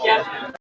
Yeah.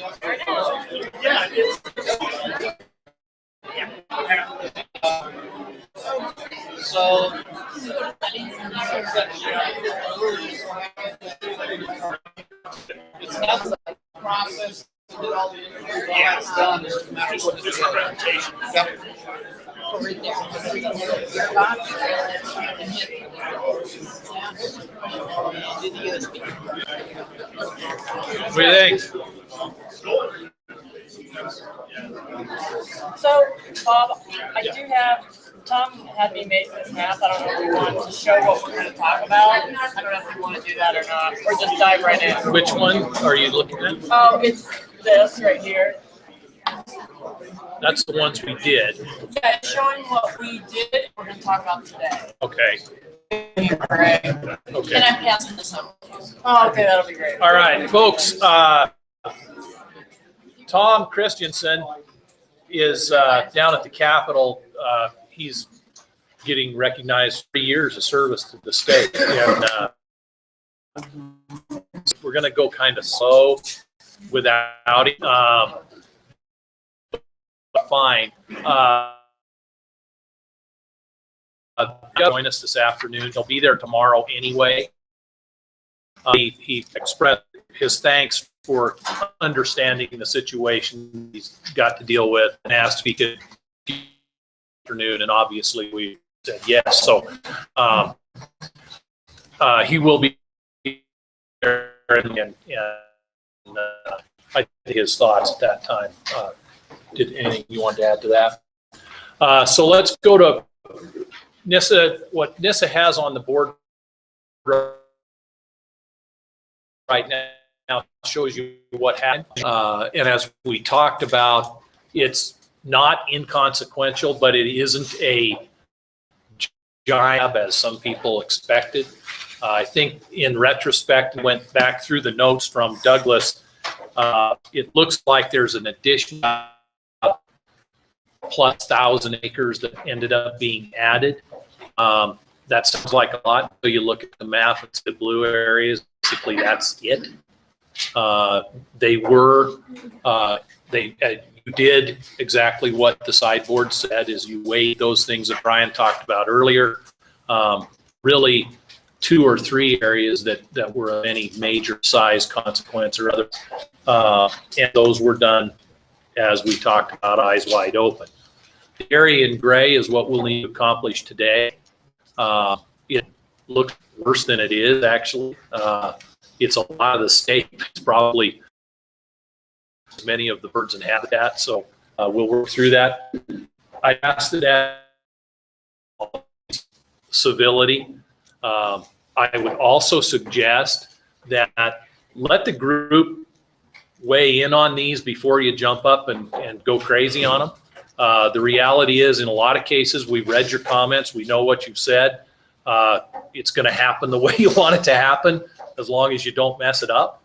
Yeah, so it's not the process to get all the interviews done. It's just a presentation. Yep. Right there. What do you think? So, Bob, I do have, Tom had me make this map. I don't know if you want to show what we're going to talk about. I don't know if you want to do that or not, or just dive right in. Which one are you looking at? Oh, it's this right here. That's the ones we did. Yeah, it's showing what we did and we're going to talk about today. Okay. Right. Okay. And I'm passing this on. Oh, okay, that'll be great. All right, folks. Tom Christensen is down at the Capitol. He's getting recognized for years of service to the state. And we're going to go kind of slow without it. Fine. Join us this afternoon. He'll be there tomorrow anyway. He expressed his thanks for understanding the situation he's got to deal with and asked if he could afternoon, and obviously we said yes. So he will be there, and I did his thoughts at that time. Did anything you want to add to that? So let's go to NISA. What NISA has on the board right now shows you what happened. And as we talked about, it's not inconsequential, but it isn't a giant as some people expected. I think in retrospect, went back through the notes from Douglas. It looks like there's an additional plus 1,000 acres that ended up being added. That sounds like a lot. So you look at the map, it's the blue areas. Basically, that's it. You did exactly what the sideboard said, is you weighed those things that Brian talked about earlier. Really 2 or 3 areas that were of any major size, consequence, or other. And those were done, as we talked about, eyes wide open. The area in gray is what we'll need to accomplish today. It looks worse than it is, actually. It's a lot of the state. It's probably many of the birds and habitat, so we'll work through that. I asked that civility. I would also suggest that let the group weigh in on these before you jump up and go crazy on them. The reality is, in a lot of cases, we've read your comments. We know what you've said. It's going to happen the way you want it to happen, as long as you don't mess it up.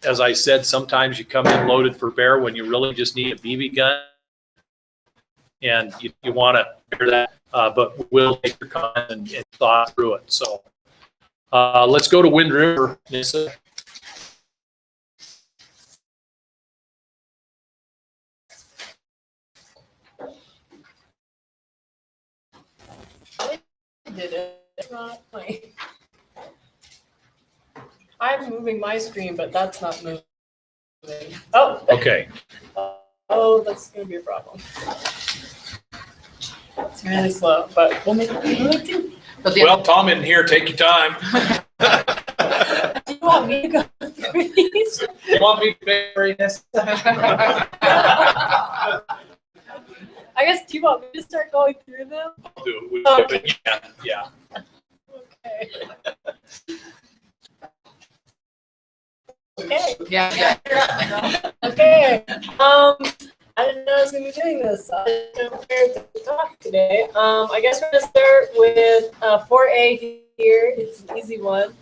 As I said, sometimes you come in loaded for bear when you really just need a BB gun, and you want to bear that. But we'll take your comments and thought through it. So let's go to Wind River, NISA. Did it? It's not playing. I'm moving my screen, but that's not moving. Oh. Okay. Oh, that's going to be a problem. It's really slow, but we'll make it. Well, Tom in here, take your time. Do you want me to go through these? You want me to bury this? I guess, do you want me to start going through them? I'll do it. Okay. Yeah. Okay. Okay. Yeah. Okay. I didn't know I was going to be doing this. I didn't prepare to talk today. I guess we're going to start with 4A here. It's an easy one.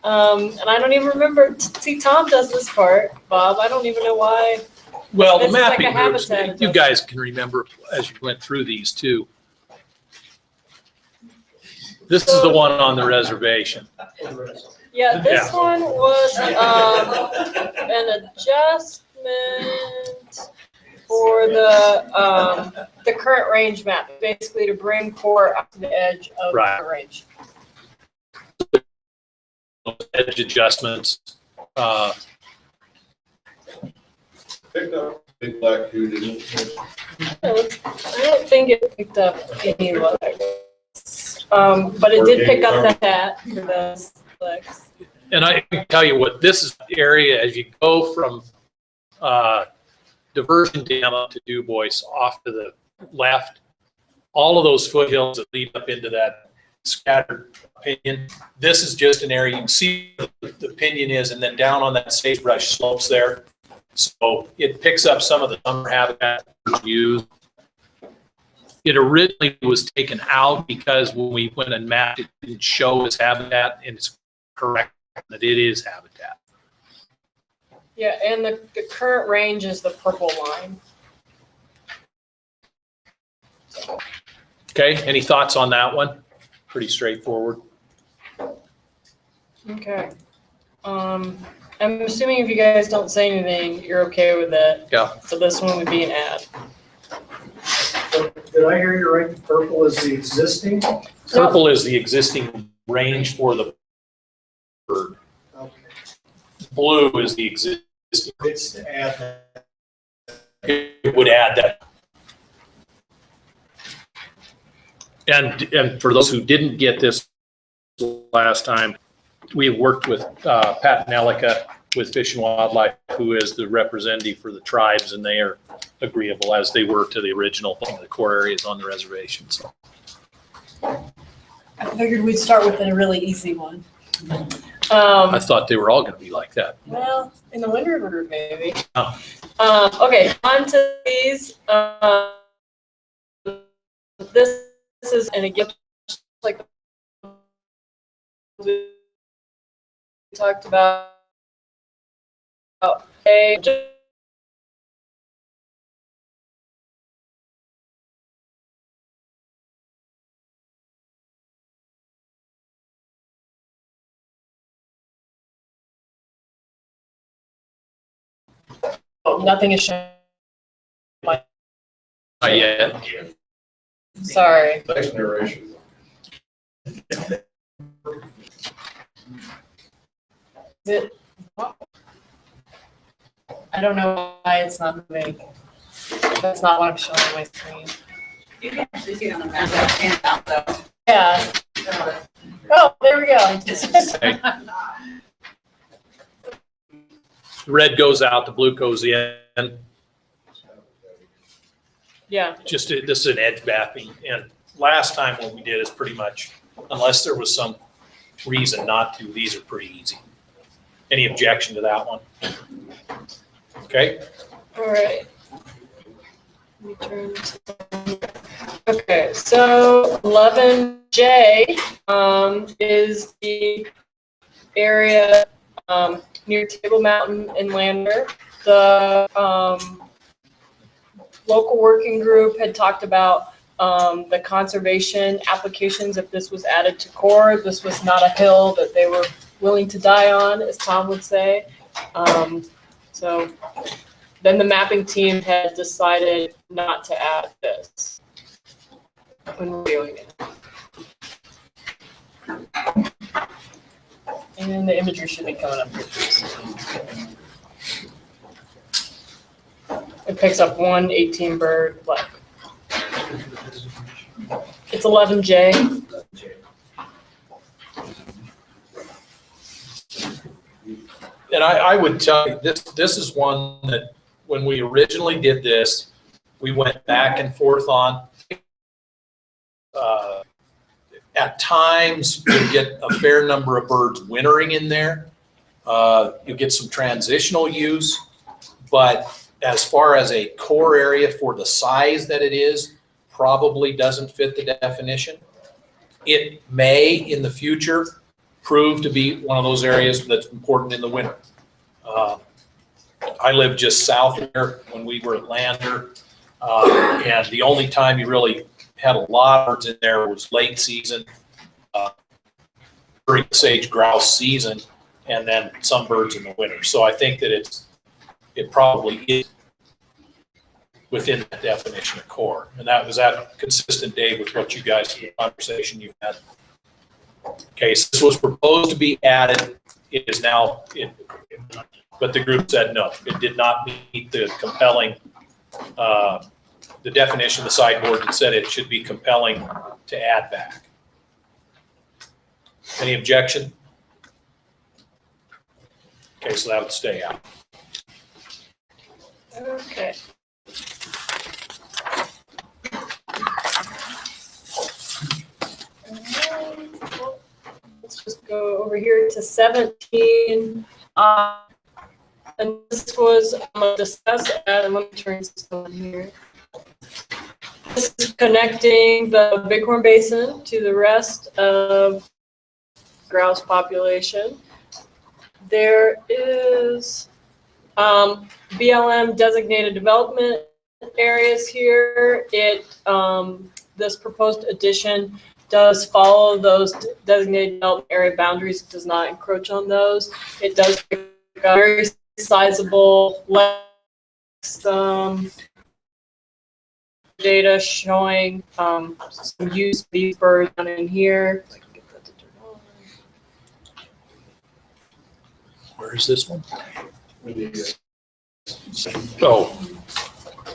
And I don't even remember. See, Tom does this part, Bob. I don't even know why. Well, the This is like mapping a groups, habitat. you guys can remember as you went through these too. This is the one on the reservation. Yeah, this Yeah. one was an adjustment for the current range map, basically to bring core up to the edge of Right. the range. Edge adjustments. Picked up big black dude, didn't it? I don't think it picked up any legs. But it did pick up the hat for those legs. And I can tell you what, this is the area as you go from Diversion Dam up to Du Bois off to the left, all of those foothills that lead up into that scattered pinion. This is just an area, you can see the pinion is, and then down on that sagebrush slopes there. So it picks up some of the summer habitat used. It originally was taken out because when we went and mapped it, it didn't show as habitat, and it's correct that it is habitat. Yeah, and the current range is the purple line. Okay, any thoughts on that one? Pretty straightforward. Okay. I'm assuming if you guys don't say anything, you're okay with it. Yeah. So this one would be an add. Did I hear you right? The purple is the existing? Purple is the existing range for the bird. Okay. Blue is the existing. It's to add. It would add that. And for those who didn't get this last time, we have worked with Pat Nelica with Fish and Wildlife, who is the representative for the tribes, and they are agreeable as they were to the original thing, the core areas on the reservation. So I figured we'd start with a really easy one. I thought they were all going to be like that. Well, in the Wind River group, maybe. Oh. Okay, on to these. This is, and again, like we talked about, nothing is shown. Not yet. Sorry. Nice narration. Is it? I don't know why it's not moving. That's not what I'm showing on my screen. You can actually see it on the map, that's handout though. Yeah. Oh, there we go. Okay. The red goes out, the blue goes in. Yeah. Just this is an edge mapping, and last time what we did is pretty much, unless there was some reason not to, these are pretty easy. Any objection to that one? Okay. All right. Let me turn this on. Okay, so 11J is the area near Table Mountain in Lander. The local working group had talked about the conservation applications if this was added to core. This was not a hill that they were willing to die on, as Tom would say. So then the mapping team had decided not to add this when reviewing it. And the imagery should be coming up here too. It picks up 118 bird black. It's 11J. And I would tell you, this is one that when we originally did this, we went back and forth on. At times, you'll get a fair number of birds wintering in there. You'll get some transitional use, but as far as a core area for the size that it is, probably doesn't fit the definition. It may, in the future, prove to be one of those areas that's important in the winter. I lived just south there when we were at Lander, and the only time you really had a lot of birds in there was late season. during the sage grouse season and then some birds in the winter. So I think that it probably is within that definition of core. And was that consistent, Dave, with what you guys, the conversation you had? Okay, so this was proposed to be added. It is now, but the group said no, it did not meet the compelling, the definition of the sideboard that said it should be compelling to add back. Any objection? Okay, so that would stay out. Okay. Let's just go over here to 17. And this was discussed, and let me turn this on here. This is connecting the Bighorn Basin to the rest of grouse population. There is BLM designated development areas here. This proposed addition does follow those designated development area boundaries. It does not encroach on those. It does pick up very sizable data showing some use of these birds down in here. Where is this one? Oh,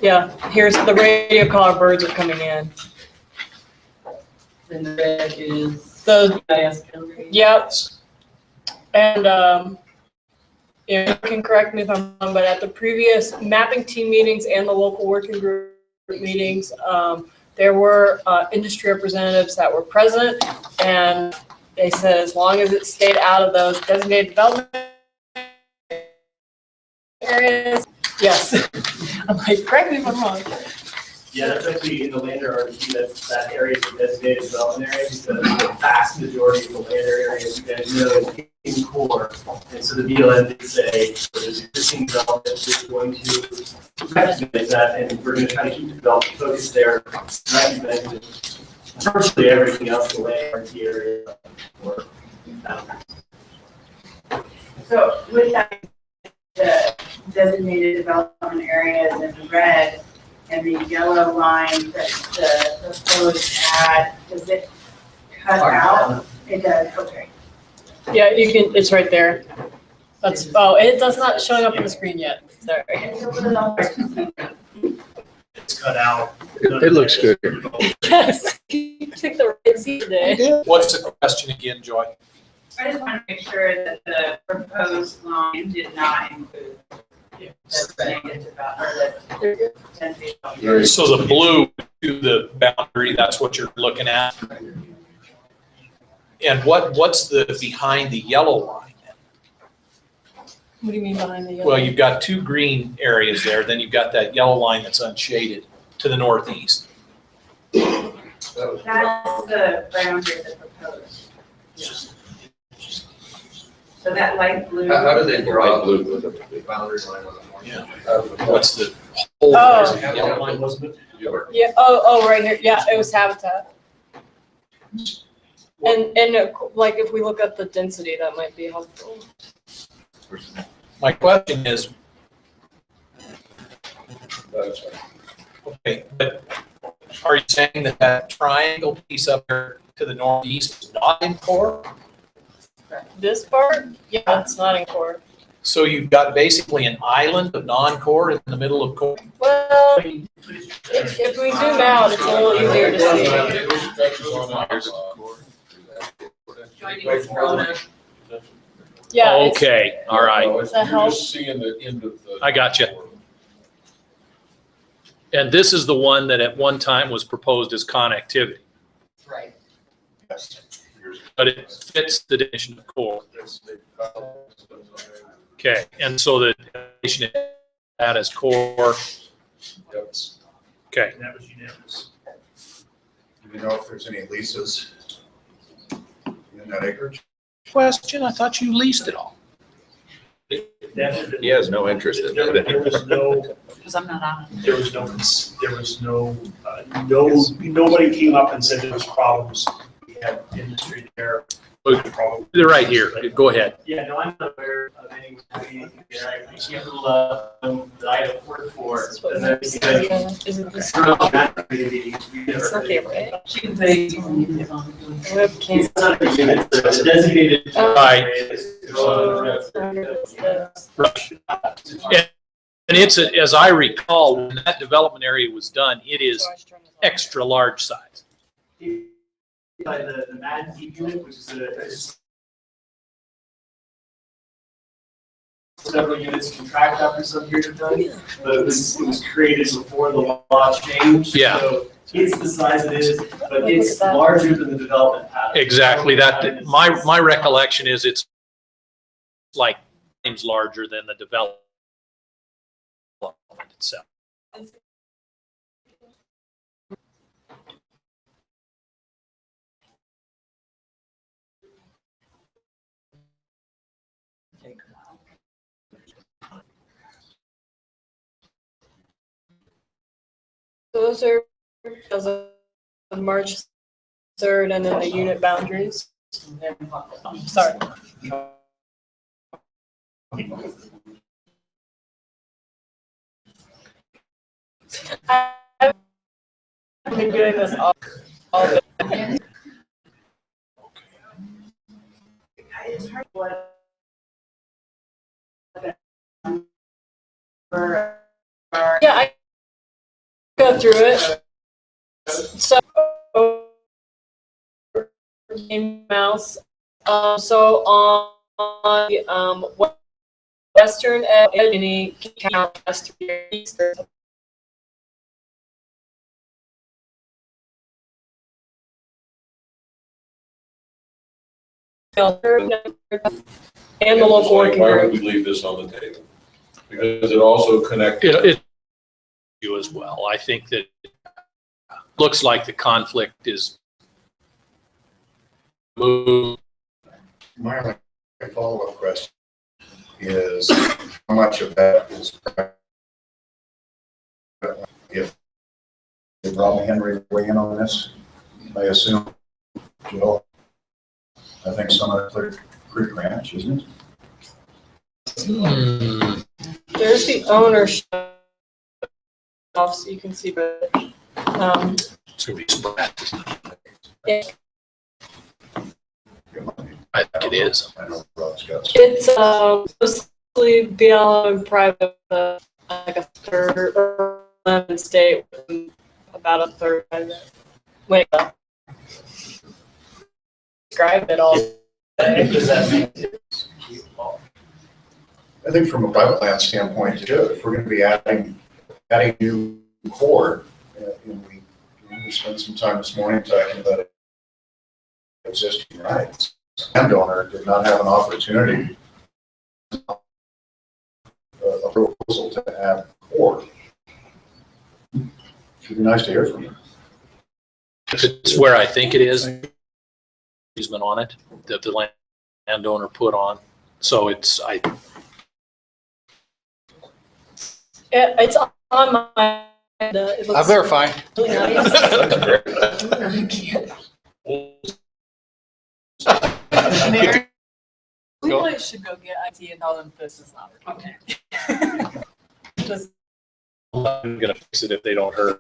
Yeah, here's the radio collar birds are coming in. And the red is The GIS boundary. Yep. And you can correct me if I'm wrong, but at the previous mapping team meetings and the local working group meetings, there were industry representatives that were present, and they said as long as it stayed out of those designated development areas, yes. I'm like, correct me if I'm wrong. Yeah, that's actually in the lander RDP, that area is a designated development area because the vast majority of the lander area, you guys know, is in core. And so the BLM did say, there's existing development that's going to recognize that, and we're going to try to keep the development focused there, recognize that virtually everything else in the lander RDP area. So with that, the designated development areas in the red and the yellow line that the proposed add, does it cut out? It does, okay. Yeah, you can, it's right there. That's, oh, it does not showing up on the screen yet, sorry. It's cut out. It looks good. Yes, you picked the right seat today. what's the question again, Joy? I just want to make sure that the proposed line did not include the designated development, or the designated development. So the blue to the boundary, that's what you're looking at. And what's the behind the yellow line? What do you mean behind the yellow? Well, you've got two green areas there, then you've got that yellow line that's unshaded to the northeast. That's the boundary of the proposed. So that light blue. How do they draw the boundary line on the north? Yeah. What's the whole? Oh. Yellow line, wasn't it? Yeah, oh, right here, yeah, it was habitat. And like if we look at the density, that might be helpful. My question is, okay, but are you saying that that triangle piece up there to the northeast is not in core? This part, yeah, it's not in core. So you've got basically an island of non-core in the middle of core? Well, if we zoom out, it's a little easier to see. Yeah, it's, Okay, all right, that helps. Just seeing the end of the. I got you. And this is the one that at one time was proposed as connectivity, Right. but it fits the definition of core. Okay, and so the definition of that is core, okay. And that was unanimous. Do you know if there's any leases in that acreage? Question, I thought you leased it all. He has no interest in There was no, Because I'm not on it. there was no, nobody came up and said there was problems. We had industry there. They're right here. Go ahead. Yeah, no, I'm not aware of any there. I see a little, that I have worked for. This is what and then this is. because Isn't this? it's not a community, It's okay, right? It's Webcam. not a unit, it's a designated. Right. And it's, as I recall, when that development area was done, it is extra large size. By the Madden unit, which is several units contract after some period of time, but it was created before the law changed. Yeah. So it's the size it is, but it's larger than the development pattern. Exactly. That, my recollection is it's like times larger than the development itself. Those are as of March 3rd, and then the unit boundaries. Sorry. I've been doing this all the time. Yeah, I go through it. So, mouse. So on the western edge, any count as 3 eastern. And the local working Why would group. we leave this on the table? Because it also connects. It you as well. I think that looks like the conflict is moved. My only follow-up question is how much of that is if Rob Henry weigh in on this? I assume, Jill, I think some of the Clear Creek Ranch, isn't it? There's the ownership, so you can see, but It's gonna be spread. I think it is. I know Rob's got some. it's mostly BLM and private, like a third, or Lemon State, about a third. Wait, describe it all. I think from a private land standpoint too, if we're gonna be adding new core, and we spent some time this morning talking about existing rights. Landowner did not have an opportunity, a proposal to add core. Should be nice to hear from you. If it's where I think it is, easement on it that the landowner put on. So it's It's on my. It looks verify. really nice. We really should go get IT and tell them this is not okay. Just- I'm gonna fix it if they don't hurry.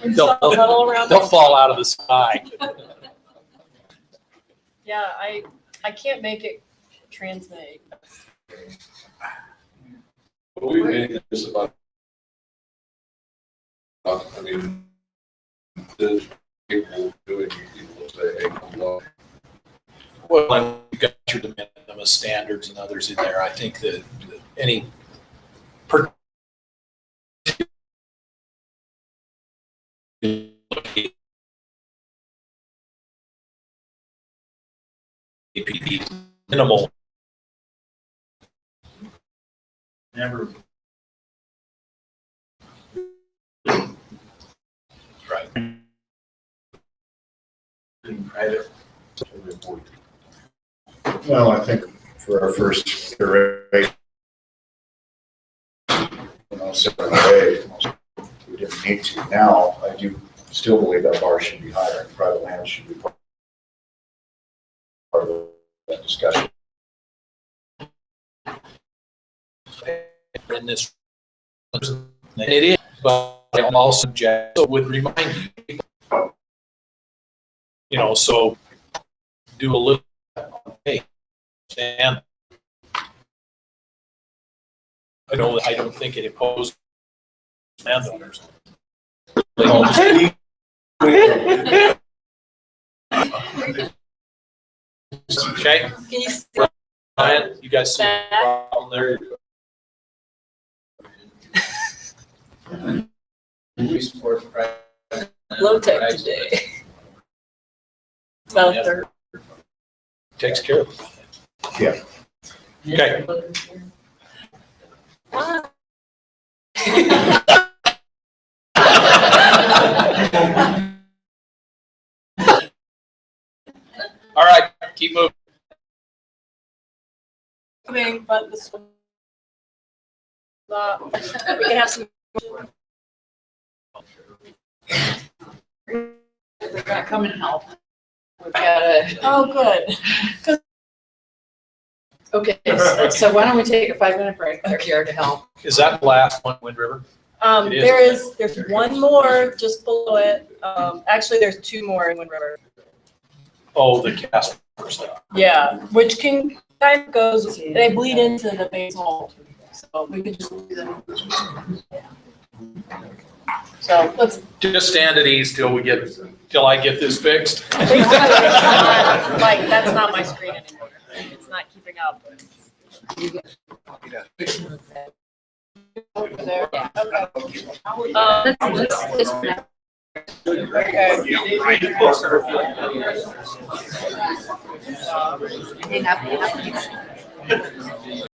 Huddle around They'll fall out of the sky. Yeah, I can't make it transmit. We made this about, I mean, the people doing, people say, hey, come on. Well, you got your de minimis standards and others in there. I think that any minimal. Never. Right. Well, I think for our first iteration, separate way, we didn't need to. Now, I do still believe that bar should be higher, private land should be part of that discussion. In this, it is, but I also would remind people, you know, so do a little, hey, and I don't think it opposed landowners. Okay, Can you see Ryan, you guys see the problem there? low tech today? About a third. Takes care of it. Yeah. Okay. All right, keep moving. Coming, but this one. We can have some. They're gonna come and help. We've got a, Oh, good. okay, so why don't we take a 5-minute break? They're here to help. Is that the last one, Wind River? It is. There's one more just below it. Actually, there's two more in Wind River. Oh, the cast stuff. Yeah, which can kind of goes, they bleed into the base hole. So we could just do them. So let's. Just stand at ease till I get this fixed. Like, that's not my screen anymore. It's not keeping up. Over there. Okay. Okay.